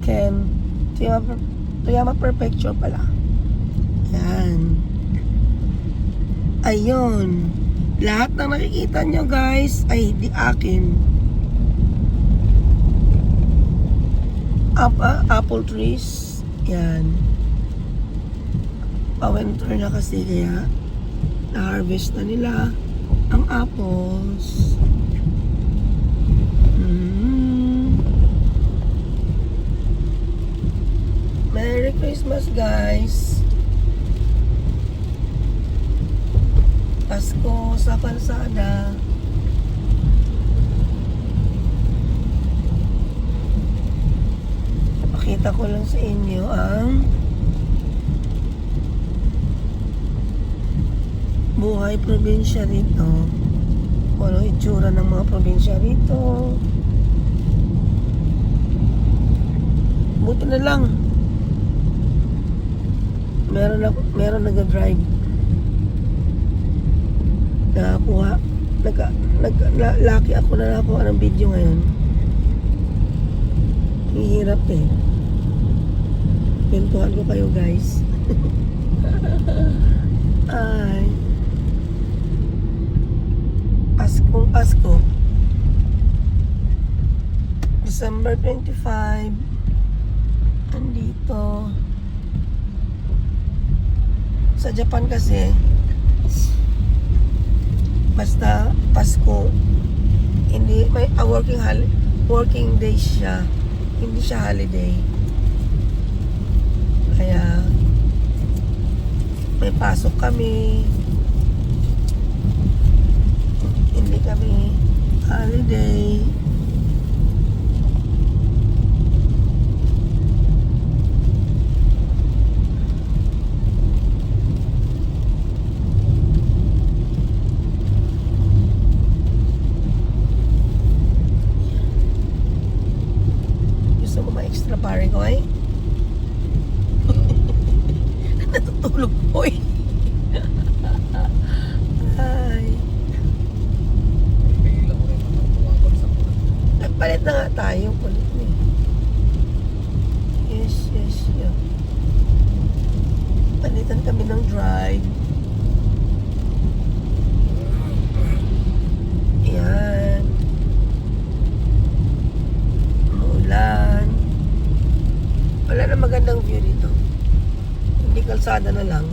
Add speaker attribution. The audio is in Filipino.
Speaker 1: Ken, Toyama Prefecture pala. Yan. Ayun. Lahat ng nakikita nyo guys ay di akin. Apple trees. Yan. Pa-winter na kasi kaya na-harvest na nila ang apples. Merry Christmas guys. Pasko sa kalsada. Pakita ko lang sa inyo ang buhay probinsya rito. Ano itsura ng mga probinsya rito. Buti na lang meron nag-drive. Nakakuha. Lucky ako na nakakuha ng video ngayon. Hihirap eh. Pintuhan ko kayo guys. Ay. Pasko. December 25. Andito. Sa Japan kasi basta Pasko hindi may working day siya, hindi siya holiday, kaya may pasok kami, hindi kami holiday. Extra pare ko ay natutulog po eh. Ay, nagpalit na nga tayo kulit eh. Yes yeah. Palitan kami ng drive. Yan, ulan. Wala na magandang view dito. Hindi kalsada na lang.